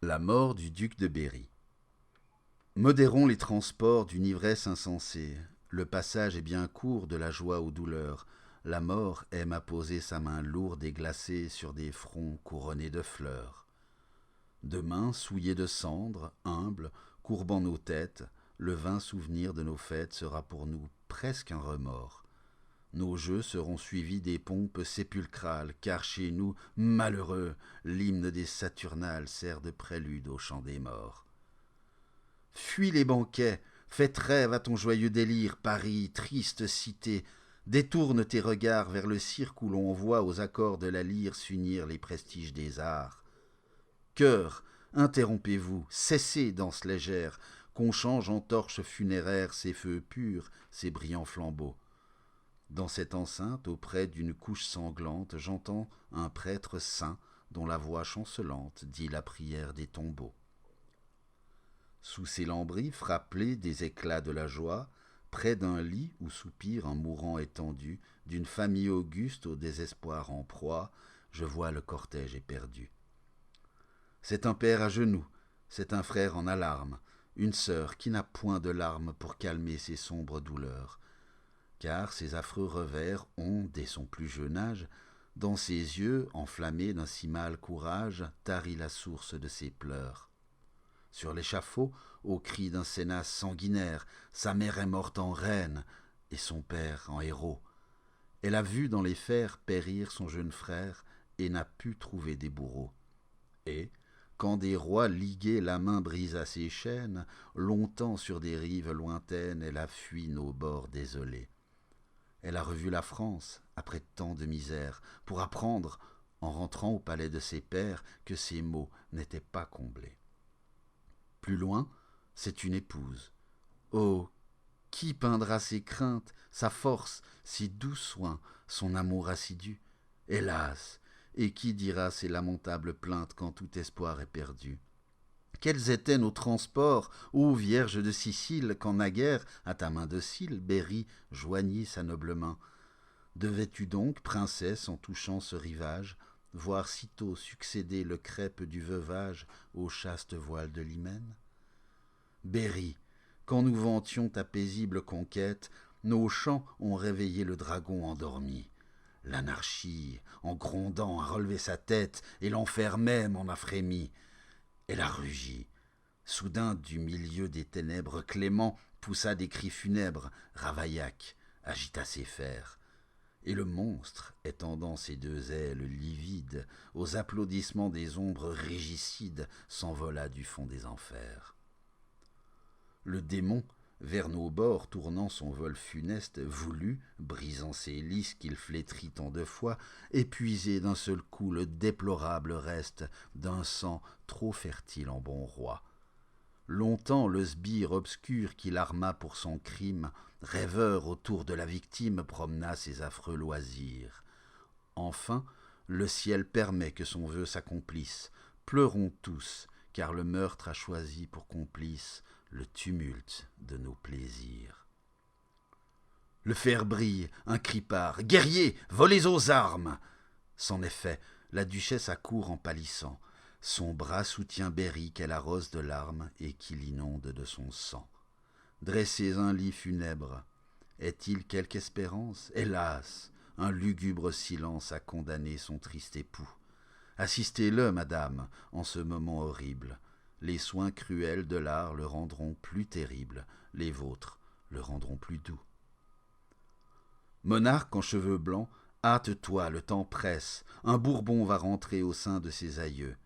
La mort du duc de Berry. Modérons les transports d'une ivresse insensée. Le passage est bien court de la joie aux douleurs. La mort aime à poser sa main lourde et glacée sur des fronts couronnés de fleurs. Demain, souillés de cendres, humbles, courbant nos têtes, le vain souvenir de nos fêtes sera pour nous presque un remords. Nos jeux seront suivis des pompes sépulcrales, car chez nous, malheureux, l'hymne des Saturnales sert de prélude au chant des morts. Fuis les banquets, fais trêve à ton joyeux délire, Paris, triste cité, détourne tes regards vers le cirque où l'on voit aux accords de la lyre s'unir les prestiges des arts. Cœurs, interrompez-vous, cessez, danse légère, qu'on change en torches funéraires ces feux purs, ces brillants flambeaux. Dans cette enceinte, auprès d'une couche sanglante, j'entends un prêtre saint dont la voix chancelante dit la prière des tombeaux. Sous ses lambris frappés des éclats de la joie, près d'un lit où soupire un mourant étendu, d'une famille auguste au désespoir en proie, je vois le cortège éperdu. C'est un père à genoux, c'est un frère en alarme, une sœur qui n'a point de larmes pour calmer ses sombres douleurs, car ces affreux revers ont, dès son plus jeune âge, dans ses yeux, enflammés d'un si mâle courage, tari la source de ses pleurs. Sur l'échafaud, au cri d'un Sénat sanguinaire, sa mère est morte en reine et son père en héros. Elle a vu dans les fers périr son jeune frère et n'a pu trouver des bourreaux. Et, quand des rois ligués la main brisa ses chaînes, longtemps sur des rives lointaines elle a fui nos bords désolés. Elle a revu la France, après tant de misère, pour apprendre, en rentrant au palais de ses pères, que ses maux n'étaient pas comblés. Plus loin, c'est une épouse. Oh, qui peindra ses craintes, sa force, ses doux soins, son amour assidu? Hélas, et qui dira ses lamentables plaintes quand tout espoir est perdu? Quels étaient nos transports, ô Vierge de Sicile, quand naguère, à ta main docile, Berry joignit sa noble main? Devais-tu donc, princesse, en touchant ce rivage, voir sitôt succéder le crêpe du veuvage au chaste voile de l'hymen? Berry, quand nous vantions ta paisible conquête, nos chants ont réveillé le dragon endormi. L'anarchie, en grondant, a relevé sa tête, et l'enfer même en a frémi. Elle a rugi. Soudain, du milieu des ténèbres, Clément poussa des cris funèbres. Ravaillac agita ses fers. Et le monstre, étendant ses deux ailes livides, aux applaudissements des ombres régicides, s'envola du fond des enfers. Le démon, vers nos bords tournant son vol funeste, voulut, brisant ses lys qu'il flétrit tant de fois, épuiser d'un seul coup le déplorable reste d'un sang trop fertile en bon roi. Longtemps le sbire obscur qu'il arma pour son crime, rêveur autour de la victime, promena ses affreux loisirs. Enfin, le ciel permet que son vœu s'accomplisse. Pleurons tous, car le meurtre a choisi pour complice le tumulte de nos plaisirs. Le fer brille, un cri part. Guerriers, volez aux armes! C'en est fait, la duchesse accourt en pâlissant. Son bras soutient Berry qu'elle arrose de larmes et qui l'inonde de son sang. Dressez un lit funèbre. Est-il quelque espérance? Hélas, un lugubre silence a condamné son triste époux. Assistez-le, madame, en ce moment horrible. Les soins cruels de l'art le rendront plus terrible, les vôtres le rendront plus doux. Monarque en cheveux blancs, hâte-toi, le temps presse, un Bourbon va rentrer au sein de ses aïeux.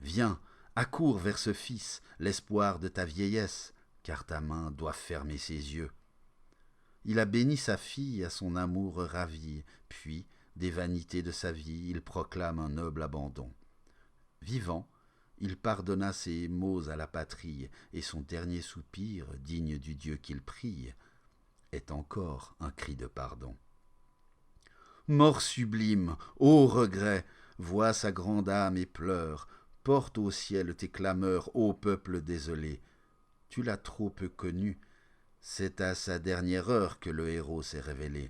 Viens, accours vers ce fils, l'espoir de ta vieillesse, car ta main doit fermer ses yeux. Il a béni sa fille à son amour ravi, puis, des vanités de sa vie, il proclame un noble abandon. Vivant, il pardonna ses maux à la patrie, et son dernier soupir, digne du Dieu qu'il prie, est encore un cri de pardon. Mort sublime, ô regret, vois sa grande âme et pleure, porte au ciel tes clameurs, ô peuple désolé. Tu l'as trop peu connu, c'est à sa dernière heure que le héros s'est révélé.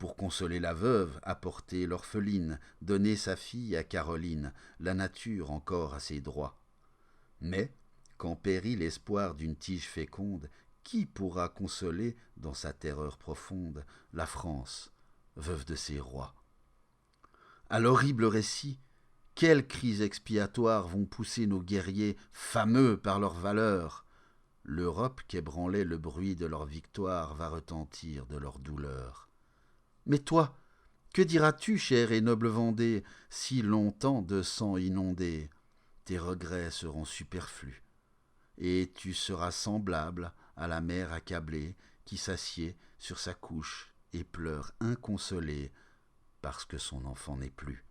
pour consoler la veuve, apporter l'orpheline, donner sa fille à Caroline, la nature encore a ses droits. Mais, quand périt l'espoir d'une tige féconde, qui pourra consoler, dans sa terreur profonde, la France, veuve de ses rois? À l'horrible récit, quels cris expiatoires vont pousser nos guerriers, fameux par leur valeur? L'Europe qu'ébranlait le bruit de leur victoire va retentir de leur douleur. Mais toi, que diras-tu, chère et noble Vendée, si longtemps de sang inondée? Tes regrets seront superflus, et tu seras semblable à la mère accablée qui s'assied sur sa couche et pleure inconsolée parce que son enfant n'est plus.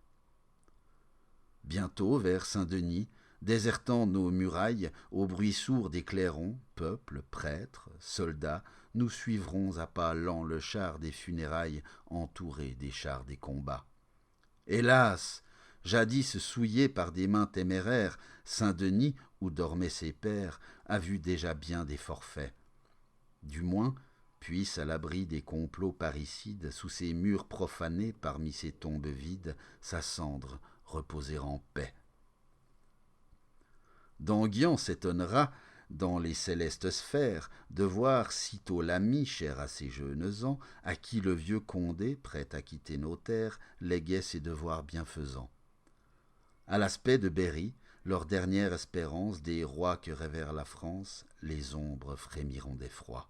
Bientôt, vers Saint-Denis, désertant nos murailles, au bruit sourd des clairons, peuple, prêtres, soldats, nous suivrons à pas lents le char des funérailles entouré des chars des combats. Hélas, jadis souillé par des mains téméraires, Saint-Denis, où dormaient ses pères, a vu déjà bien des forfaits. Du moins, puisse à l'abri des complots parricides, sous ses murs profanés, parmi ses tombes vides, sa cendre reposer en paix. D'Enghien s'étonnera, dans les célestes sphères, de voir sitôt l'ami cher à ses jeunes ans, à qui le vieux Condé, prêt à quitter nos terres, léguait ses devoirs bienfaisants. À l'aspect de Berry, leur dernière espérance des rois que révère la France, les ombres frémiront d'effroi.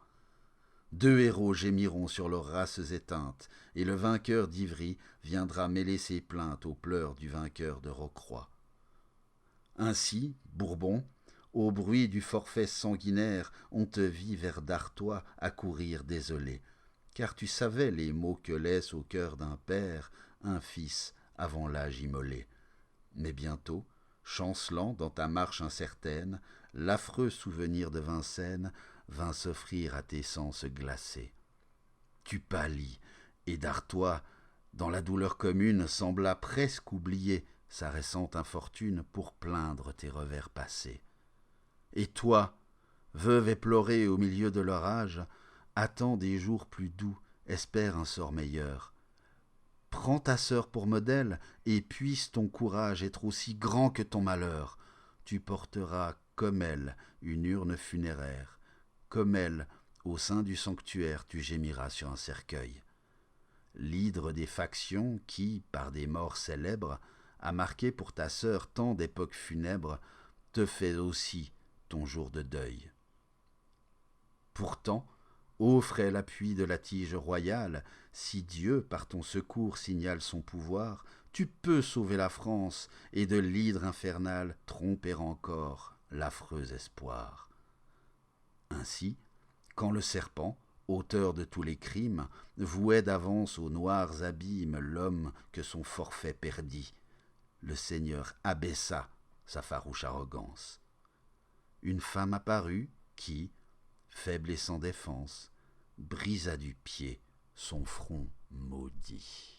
2 héros gémiront sur leurs races éteintes, et le vainqueur d'Ivry viendra mêler ses plaintes aux pleurs du vainqueur de Rocroi. Ainsi, Bourbon, au bruit du forfait sanguinaire, on te vit vers d'Artois accourir désolé, car tu savais les maux que laisse au cœur d'un père un fils avant l'âge immolé. Mais bientôt, chancelant dans ta marche incertaine, l'affreux souvenir de Vincennes vint s'offrir à tes sens glacés. Tu pâlis, et d'Artois, dans la douleur commune, sembla presque oublier sa récente infortune pour plaindre tes revers passés. Et toi, veuve éplorée au milieu de l'orage, attends des jours plus doux, espère un sort meilleur. Prends ta sœur pour modèle, et puisse ton courage être aussi grand que ton malheur. Tu porteras, comme elle, une urne funéraire. Comme elle, au sein du sanctuaire, tu gémiras sur un cercueil. L'hydre des factions qui, par des morts célèbres, a marqué pour ta sœur tant d'époques funèbres, te fait aussi ton jour de deuil. Pourtant, offre l'appui de la tige royale, si Dieu par ton secours signale son pouvoir, tu peux sauver la France et de l'hydre infernale tromper encore l'affreux espoir. Ainsi, quand le serpent, auteur de tous les crimes, vouait d'avance aux noirs abîmes l'homme que son forfait perdit, le Seigneur abaissa sa farouche arrogance. Une femme apparut qui, faible et sans défense, brisa du pied son front maudit.